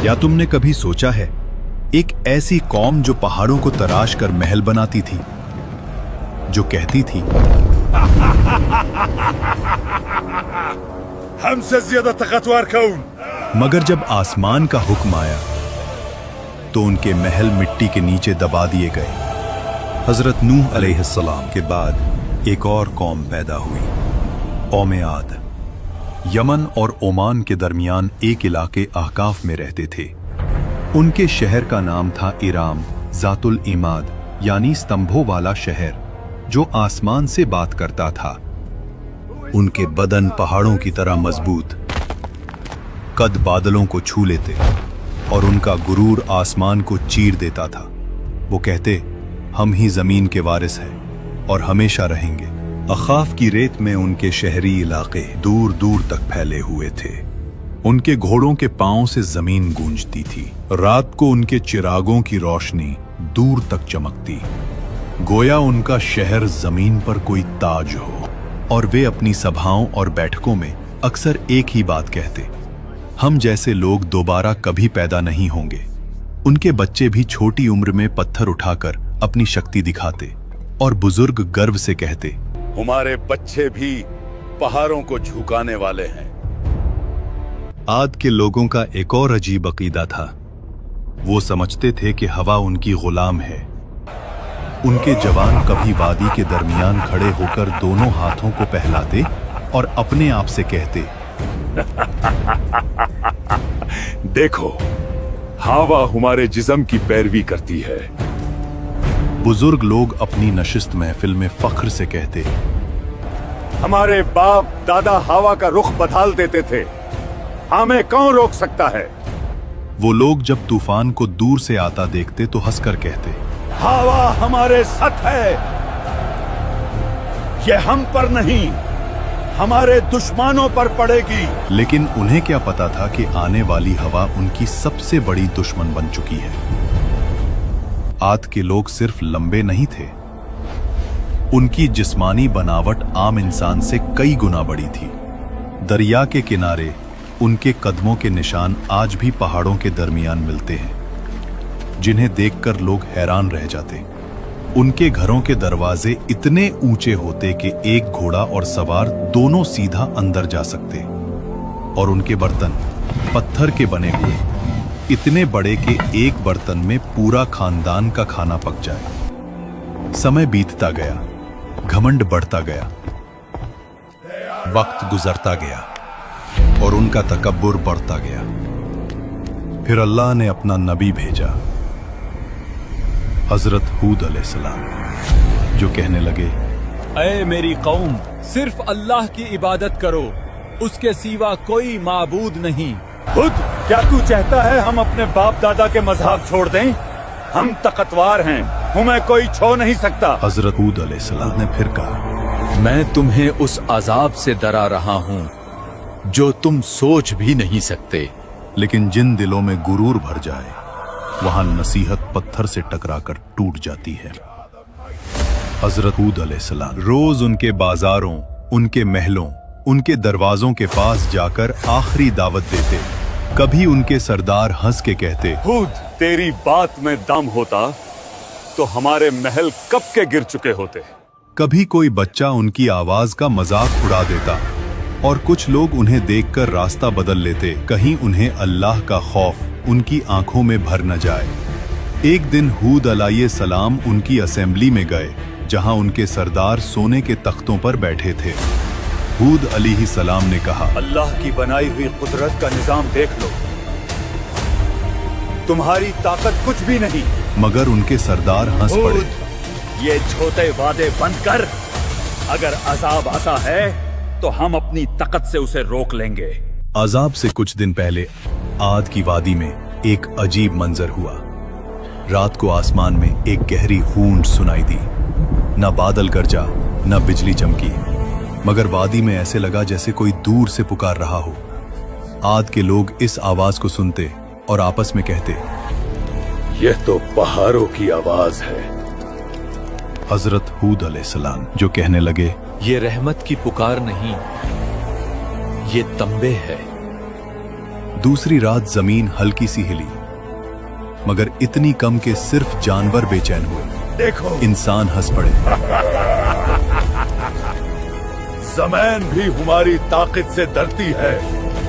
या तुमने कभी सोचा है एक ऐसी कौम जो पहाड़ों को तराश कर महल बनाती थी, जो कहती थी हमसे ज्यादा ताकतवर कौन? मगर जब आसमान का हुक्म आया तो उनके महल मिट्टी के नीचे दबा दिए गए। हजरत नूह अलैहिस्सलाम के बाद एक और कौम पैदा हुई, कौम आद। यमन और ओमान के दरमियान एक इलाके अहकाफ में रहते थे। उनके शहर का नाम था इराम जातुल इमाद, यानी स्तंभों वाला शहर जो आसमान से बात करता था। उनके बदन पहाड़ों की तरह मजबूत, कद बादलों को छू लेते और उनका गुरूर आसमान को चीर देता था। वो कहते, हम ही जमीन के वारिस हैं और हमेशा रहेंगे। अखाफ की रेत में उनके शहरी इलाके दूर दूर तक फैले हुए थे। उनके घोड़ों के पांव से जमीन गूंजती थी। रात को उनके चिरागों की रोशनी दूर तक चमकती, गोया उनका शहर जमीन पर कोई ताज हो। और वे अपनी सभाओं और बैठकों में अक्सर एक ही बात कहते, हम जैसे लोग दोबारा कभी पैदा नहीं होंगे। उनके बच्चे भी छोटी उम्र में पत्थर उठाकर अपनी शक्ति दिखाते और बुजुर्ग गर्व से कहते, हमारे बच्चे भी पहाड़ों को झुकाने वाले हैं। आद के लोगों का एक और अजीब अकीदा था। वो समझते थे कि हवा उनकी गुलाम है। उनके जवान कभी वादी के दरमियान खड़े होकर दोनों हाथों को पहलाते और अपने आप से कहते, देखो, हवा हमारे जिस्म की पैरवी करती है। बुजुर्ग लोग अपनी नशिस्त महफिल में फख्र से कहते, हमारे बाप दादा हवा का रुख बदल देते थे, हमें कौन रोक सकता है? वो लोग जब तूफान को दूर से आता देखते तो हंसकर कहते, हवा हमारे साथ है, ये हम पर नहीं, हमारे दुश्मनों पर पड़ेगी। लेकिन उन्हें क्या पता था कि आने वाली हवा उनकी सबसे बड़ी दुश्मन बन चुकी है। आद के लोग सिर्फ लंबे नहीं थे, उनकी जिस्मानी बनावट आम इंसान से कई गुना बड़ी थी। दरिया के किनारे उनके कदमों के निशान आज भी पहाड़ों के दरमियान मिलते हैं, जिन्हें देखकर लोग हैरान रह जाते। उनके घरों के दरवाजे इतने ऊंचे होते कि एक घोड़ा और सवार दोनों सीधा अंदर जा सकते, और उनके बर्तन पत्थर के बने हुए, इतने बड़े कि एक बर्तन में पूरा खानदान का खाना पक जाए। समय बीतता गया, घमंड बढ़ता गया, वक्त गुजरता गया और उनका तकब्बुर बढ़ता गया। फिर अल्लाह ने अपना नबी भेजा, हजरत हूद अलैहिस्सलाम, जो कहने लगे, ऐ मेरी कौम, सिर्फ अल्लाह की इबादत करो, उसके सिवा कोई माबूद नहीं। खुद क्या तू चाहता है हम अपने बाप दादा के मजहब छोड़ दें? हम ताकतवर हैं, हमें कोई छो नहीं सकता। हजरत हूद अलैहिस्सलाम ने फिर कहा, मैं तुम्हें उस अजाब से डरा रहा हूँ जो तुम सोच भी नहीं सकते। लेकिन जिन दिलों में गुरूर भर जाए, वहां नसीहत पत्थर से टकराकर टूट जाती है। हजरत हूद अलैहिस्सलाम रोज उनके बाजारों, उनके महलों, उनके दरवाजों के पास जाकर आखिरी दावत देते। कभी उनके सरदार हंस के कहते, हूद, तेरी बात में दम होता तो हमारे महल कब के गिर चुके होते। कभी कोई बच्चा उनकी आवाज का मजाक उड़ा देता और कुछ लोग उन्हें देखकर रास्ता बदल लेते, कहीं उन्हें अल्लाह का खौफ उनकी आंखों में भर न जाए। एक दिन हूद अलैहिस्सलाम उनकी असेंबली में गए, जहां उनके सरदार सोने के तख्तों पर बैठे थे। हूद अलैहिस्सलाम ने कहा, अल्लाह की बनाई हुई कुदरत का निजाम देख लो, तुम्हारी ताकत कुछ भी नहीं। मगर उनके सरदार हंस पड़े। ये छोटे वादे बंद कर, अगर अजाब आता है तो हम अपनी ताकत से उसे रोक लेंगे। अजाब से कुछ दिन पहले आद की वादी में एक अजीब मंजर हुआ। रात को आसमान में एक गहरी हूंड सुनाई दी। न बादल गरजा, न बिजली चमकी, मगर वादी में ऐसे लगा जैसे कोई दूर से पुकार रहा हो। आद के लोग इस आवाज को सुनते और आपस में कहते, यह तो पहाड़ों की आवाज है। हजरत हूद अलैहिस्सलाम जो कहने लगे, ये रहमत की पुकार नहीं, ये तंबे है। दूसरी रात जमीन हल्की सी हिली, मगर इतनी कम कि सिर्फ जानवर बेचैन हुए। देखो, इंसान हंस पड़े। ज़मीन भी हमारी ताकत से डरती है।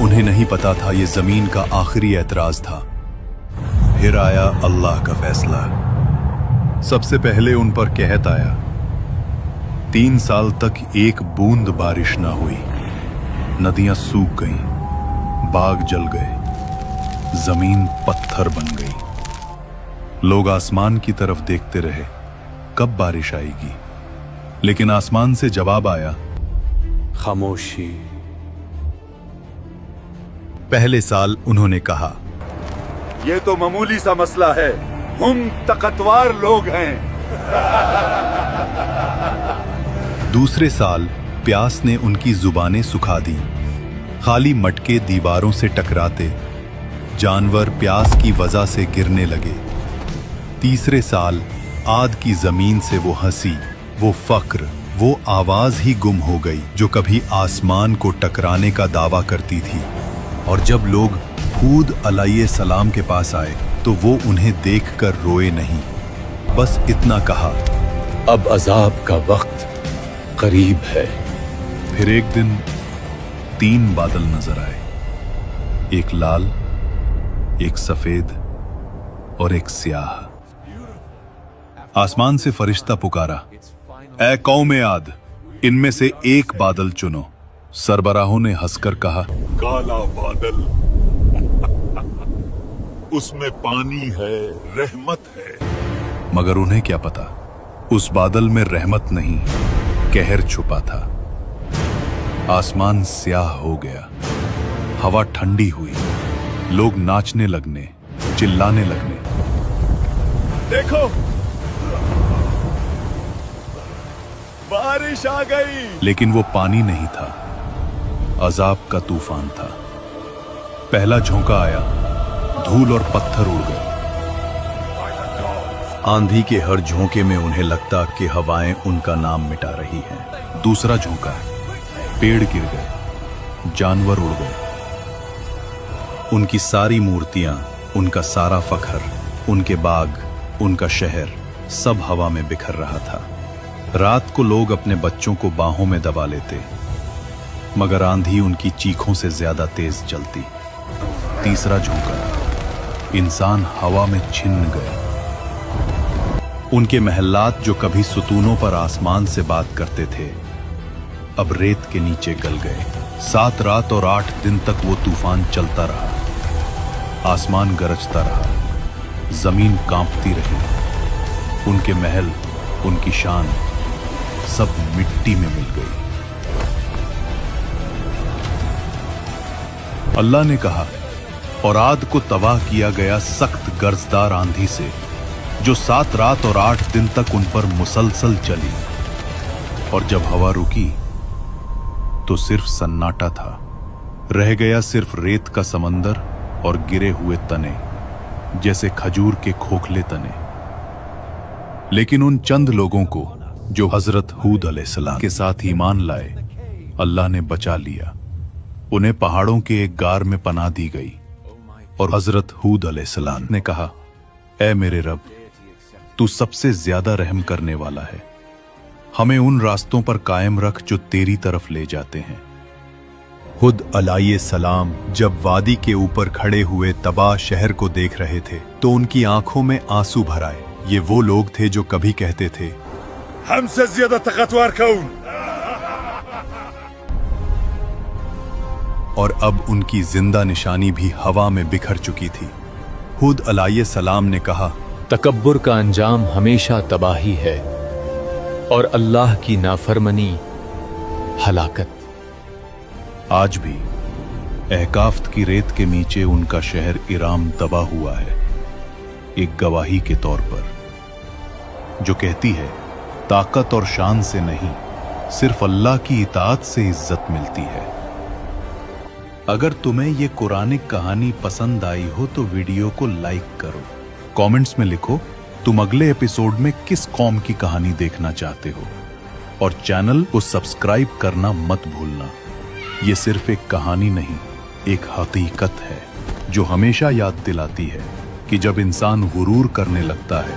उन्हें नहीं पता था ये जमीन का आखिरी एतराज था। फिर आया अल्लाह का फैसला। सबसे पहले उन पर कहत आया। 3 साल तक एक बूंद बारिश ना हुई। नदियां सूख गईं, बाग जल गए, जमीन पत्थर बन गई। लोग आसमान की तरफ देखते रहे, कब बारिश आएगी। लेकिन आसमान से जवाब आया, खामोशी। पहले साल उन्होंने कहा, ये तो मामूली सा मसला है, हम ताकतवर लोग हैं। दूसरे साल प्यास ने उनकी जुबानें सुखा दी। खाली मटके दीवारों से टकराते, जानवर प्यास की वजह से गिरने लगे। तीसरे साल आद की जमीन से वो हंसी, वो फक्र, वो आवाज ही गुम हो गई जो कभी आसमान को टकराने का दावा करती थी। और जब लोग हूद अलैहिस्सलाम के पास आए तो वो उन्हें देखकर रोए नहीं, बस इतना कहा, अब अजाब का वक्त करीब है। फिर एक दिन 3 बादल नजर आए, एक लाल, एक सफेद और एक स्याह। आसमान से फरिश्ता पुकारा, ऐ कौम आद, इनमें से एक बादल चुनो। सरबराहों ने हंसकर कहा, काला बादल, उसमें पानी है, रहमत है। मगर उन्हें क्या पता, उस बादल में रहमत नहीं, कहर छुपा था। आसमान स्याह हो गया, हवा ठंडी हुई, लोग नाचने लगने, चिल्लाने लगने। देखो, बारिश आ गई। लेकिन वो पानी नहीं था, अजाब का तूफान था। पहला झोंका आया, धूल और पत्थर उड़ गए। आंधी के हर झोंके में उन्हें लगता कि हवाएं उनका नाम मिटा रही हैं। दूसरा झोंका, पेड़ गिर गए, जानवर उड़ गए। उनकी सारी मूर्तियां, उनका सारा फखर, उनके बाग, उनका शहर, सब हवा में बिखर रहा था। रात को लोग अपने बच्चों को बाहों में दबा लेते, मगर आंधी उनकी चीखों से ज्यादा तेज चलती। तीसरा झोंका, इंसान हवा में छिन्न गए। उनके महल्लात जो कभी सुतूनों पर आसमान से बात करते थे, अब रेत के नीचे गल गए। 7 रात और 8 दिन तक वो तूफान चलता रहा। आसमान गरजता रहा, जमीन कांपती रही। उनके महल, उनकी शान, सब मिट्टी में मिल गई। अल्लाह ने कहा, और आद को तबाह किया गया सख्त गर्जदार आंधी से, जो 7 रात और 8 दिन तक उन पर मुसलसल चली। और जब हवा रुकी तो सिर्फ सन्नाटा था। रह गया सिर्फ रेत का समंदर और गिरे हुए तने, जैसे खजूर के खोखले तने। लेकिन उन चंद लोगों को जो हजरत हूद अलैहिस्सलाम के साथ ईमान लाए, अल्लाह ने बचा लिया। उन्हें पहाड़ों के एक गार में पनाह दी गई। और हजरत हूद अलैहिस्सलाम ने कहा, ऐ मेरे रब, तू सबसे ज्यादा रहम करने वाला है, हमें उन रास्तों पर कायम रख जो तेरी तरफ ले जाते हैं। हुद अलैहिस्सलाम जब वादी के ऊपर खड़े हुए तबाह शहर को देख रहे थे तो उनकी आंखों में आंसू भर आए। ये वो लोग थे जो कभी कहते थे, हमसे ज्यादा ताकतवर कौन? और अब उनकी जिंदा निशानी भी हवा में बिखर चुकी थी। हुद अलैहिस्सलाम ने कहा, तकब्बुर का अंजाम हमेशा तबाही है और अल्लाह की नाफरमानी हलाकत। आज भी अहकाफ्त की रेत के नीचे उनका शहर इराम दबा हुआ है, एक गवाही के तौर पर, जो कहती है ताकत और शान से नहीं, सिर्फ अल्लाह की इताअत से इज्जत मिलती है। अगर तुम्हें ये कुरानिक कहानी पसंद आई हो तो वीडियो को लाइक करो, कमेंट्स में लिखो तुम अगले एपिसोड में किस कौम की कहानी देखना चाहते हो, और चैनल को सब्सक्राइब करना मत भूलना। ये सिर्फ एक कहानी नहीं, एक हकीकत है। جو ہمیشہ یاد دلاتی ہے کہ جب انسان غرور کرنے لگتا ہے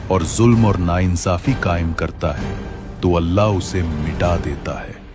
اور ظلم اور ناانصافی قائم کرتا ہے تو اللہ اسے مٹا دیتا ہے۔